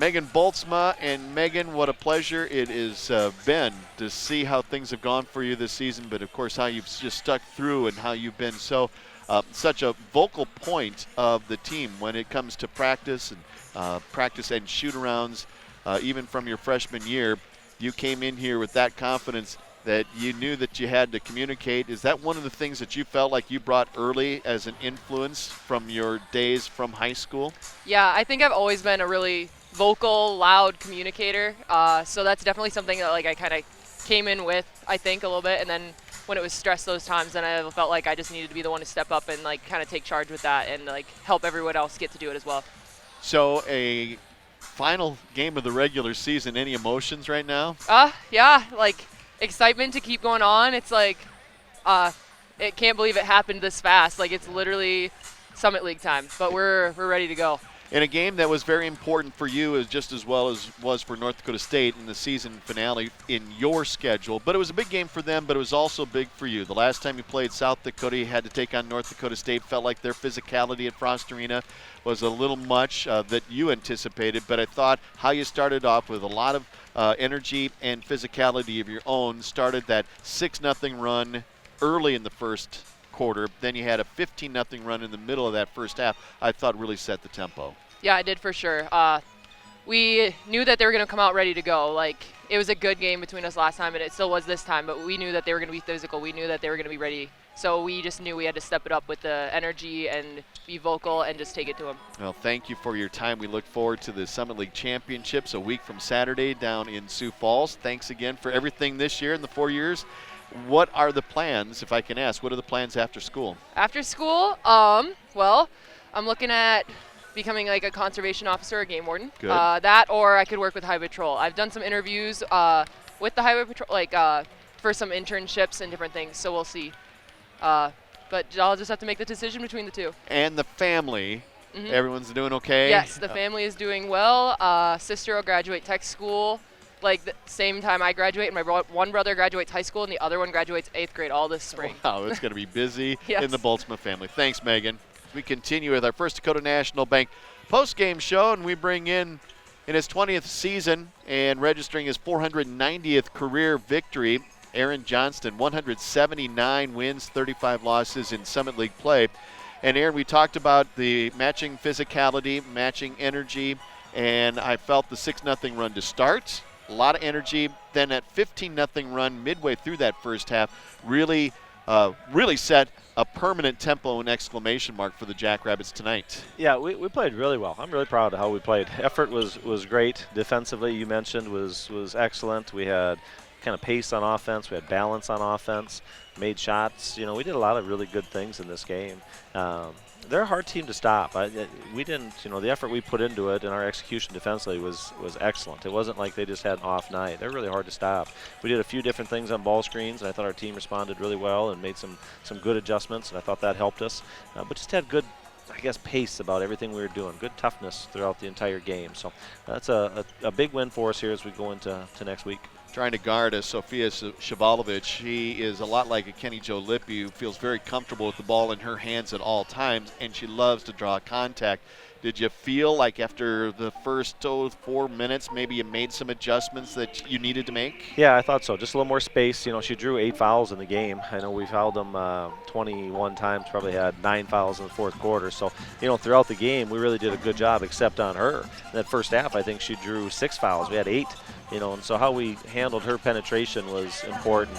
Megan Boltzma. And Megan, what a pleasure it has been to see how things have gone for you this season, but of course how you've just stuck through and how you've been such a vocal point of the team when it comes to practice and shoot-arounds. Even from your freshman year, you came in here with that confidence that you knew that you had to communicate. Is that one of the things that you felt like you brought early as an influence from your days from high school? Yeah, I think I've always been a really vocal, loud communicator. So that's definitely something that I kind of came in with, I think, a little bit. And then when it was stressed those times, then I felt like I just needed to be the one to step up and kind of take charge with that and help everyone else get to do it as well. So a final game of the regular season, any emotions right now? Yeah, excitement to keep going on. It's it can't believe it happened this fast. It's literally Summit League time, but we're ready to go. In a game that was very important for you, as just as well as was for North Dakota State in the season finale in your schedule. But it was a big game for them, but it was also big for you. The last time you played South Dakota, you had to take on North Dakota State. Felt like their physicality at Frost Arena was a little much that you anticipated. But I thought how you started off with a lot of energy and physicality of your own, started that 6-0 run early in the first quarter. Then you had a 15-0 run in the middle of that first half. I thought really set the tempo. Yeah, I did for sure. We knew that they were going to come out ready to go. It was a good game between us last time, and it still was this time, but we knew that they were going to be physical. We knew that they were going to be ready. So we just knew we had to step it up with the energy and be vocal and just take it to them. Well, thank you for your time. We look forward to the Summit League Championships a week from Saturday down in Sioux Falls. Thanks again for everything this year in the 4 years. What are the plans, if I can ask? What are the plans after school? After school, well, I'm looking at becoming a conservation officer or game warden. Good. That, or I could work with Highway Patrol. I've done some interviews with the Highway Patrol, for some internships and different things, so we'll see. But I'll just have to make the decision between the two. And the family, everyone's doing okay? Yes, the family is doing well. Sister will graduate tech school the same time I graduate, and my one brother graduates high school, and the other one graduates 8th grade all this spring. Wow, it's going to be busy Yes. in the Boltzma family. Thanks, Megan. We continue with our First Dakota National Bank post-game show, and we bring in his 20th season and registering his 490th career victory, Aaron Johnston, 179 wins, 35 losses in Summit League play. And Aaron, we talked about the matching physicality, matching energy, and I felt the 6-0 run to start. A lot of energy. Then that 15-0 run midway through that first half really set a permanent tempo and exclamation mark for the Jackrabbits tonight. Yeah, we played really well. I'm really proud of how we played. Effort was great. Defensively, you mentioned, was excellent. We had kind of pace on offense. We had balance on offense. Made shots. We did a lot of really good things in this game. They're a hard team to stop. We didn't, the effort we put into it and our execution defensively was excellent. It wasn't like they just had an off night. They're really hard to stop. We did a few different things on ball screens, and I thought our team responded really well and made some good adjustments, and I thought that helped us. But just had good, pace about everything we were doing. Good toughness throughout the entire game. So that's a big win for us here as we go into next week. Trying to guard a Sofia Shavalovic. She is a lot like a Kenny Jo Lippy, who feels very comfortable with the ball in her hands at all times, and she loves to draw contact. Did you feel like after the first 4 minutes maybe you made some adjustments that you needed to make? Yeah, I thought so. Just a little more space. She drew 8 fouls in the game. I know we fouled them 21 times, probably had 9 fouls in the fourth quarter. So, throughout the game, we really did a good job except on her. In that first half, I think she drew 6 fouls. We had 8. And so how we handled her penetration was important.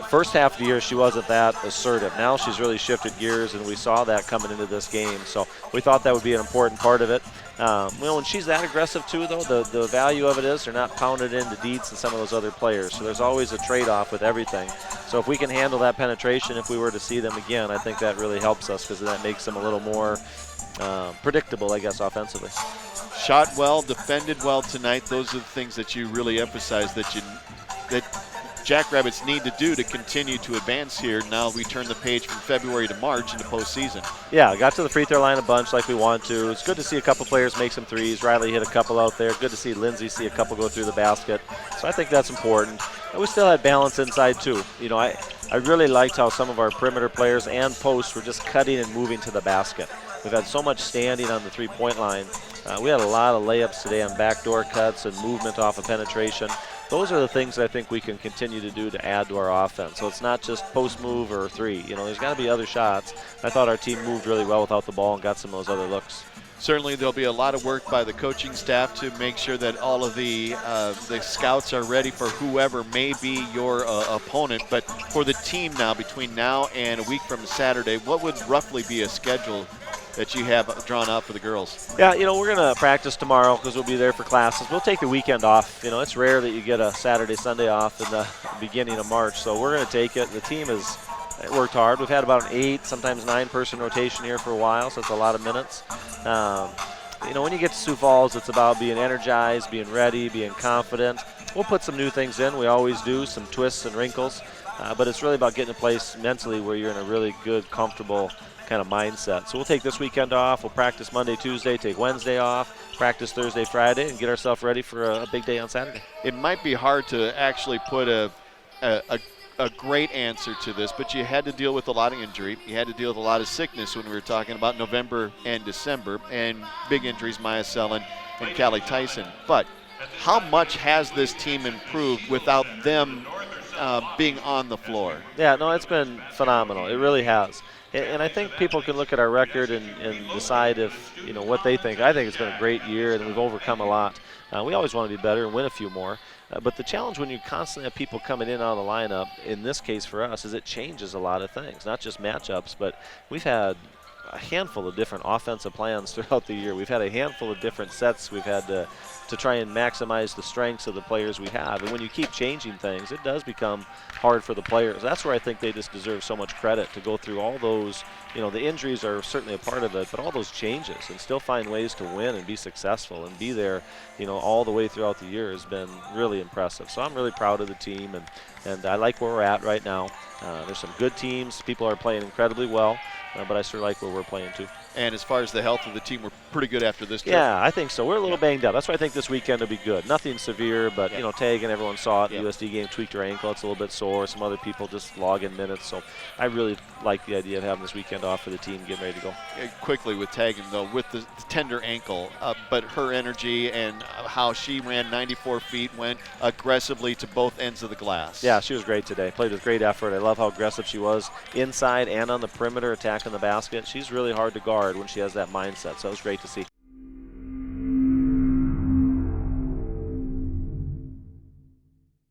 First half of the year, she wasn't that assertive. Now she's really shifted gears, and we saw that coming into this game. So we thought that would be an important part of it. When she's that aggressive too, though, the value of it is they're not pounded into Dietz and some of those other players. So there's always a trade-off with everything. So if we can handle that penetration, if we were to see them again, I think that really helps us because that makes them a little more predictable, offensively. Shot well, defended well tonight. Those are the things that you really emphasize that Jackrabbits need to do to continue to advance here. Now we turn the page from February to March into postseason. Yeah, got to the free throw line a bunch like we want to. It's good to see a couple players make some threes. Riley hit a couple out there. Good to see Lindsay see a couple go through the basket. So I think that's important. And we still had balance inside too. I really liked how some of our perimeter players and posts were just cutting and moving to the basket. We've had so much standing on the three-point line We had a lot of layups today on backdoor cuts and movement off of penetration. Those are the things that I think we can continue to do to add to our offense. So it's not just post move or three. There's got to be other shots. I thought our team moved really well without the ball and got some of those other looks. Certainly there'll be a lot of work by the coaching staff to make sure that all of the scouts are ready for whoever may be your opponent. But for the team now, between now and a week from Saturday, what would roughly be a schedule that you have drawn out for the girls? Yeah, we're going to practice tomorrow because we'll be there for classes. We'll take the weekend off. It's rare that you get a Saturday, Sunday off in the beginning of March, so we're going to take it. The team has worked hard. We've had about an 8, sometimes 9-person rotation here for a while, so it's a lot of minutes. When you get to Sioux Falls, it's about being energized, being ready, being confident. We'll put some new things in. We always do, some twists and wrinkles, but it's really about getting a place mentally where you're in a really good, comfortable kind of mindset. So we'll take this weekend off. We'll practice Monday, Tuesday, take Wednesday off, practice Thursday, Friday, and get ourselves ready for a big day on Saturday. It might be hard to actually put a great answer to this, but you had to deal with a lot of injury. You had to deal with a lot of sickness when we were talking about November and December, and big injuries, Maya Sellen and Callie Tyson. But how much has this team improved without them being on the floor? Yeah, no, it's been phenomenal. It really has. And I think people can look at our record and decide if, what they think. I think it's been a great year, and we've overcome a lot. We always want to be better and win a few more. But the challenge when you constantly have people coming in and out of the lineup, in this case for us, is it changes a lot of things, not just matchups, but we've had a handful of different offensive plans throughout the year. We've had a handful of different sets. We've had to try and maximize the strengths of the players we have. And when you keep changing things, it does become hard for the players. That's where I think they just deserve so much credit to go through all those. The injuries are certainly a part of it, but all those changes and still find ways to win and be successful and be there, all the way throughout the year has been really impressive. So I'm really proud of the team, and I like where we're at right now. There's some good teams. People are playing incredibly well, but I sure like where we're playing too. And as far as the health of the team, we're pretty good after this trip. Yeah, I think so. We're a little banged up. That's why I think this weekend will be good. Nothing severe, but, Tag and everyone saw it. Yeah. USD game tweaked her ankle. It's a little bit sore. Some other people just log in minutes. So I really like the idea of having this weekend off for the team, getting ready to go. Quickly with Tagan, though, with the tender ankle, but her energy and how she ran 94 feet, went aggressively to both ends of the glass. Yeah, she was great today. Played with great effort. I love how aggressive she was inside and on the perimeter attacking the basket. She's really hard to guard when she has that mindset, so it was great to see.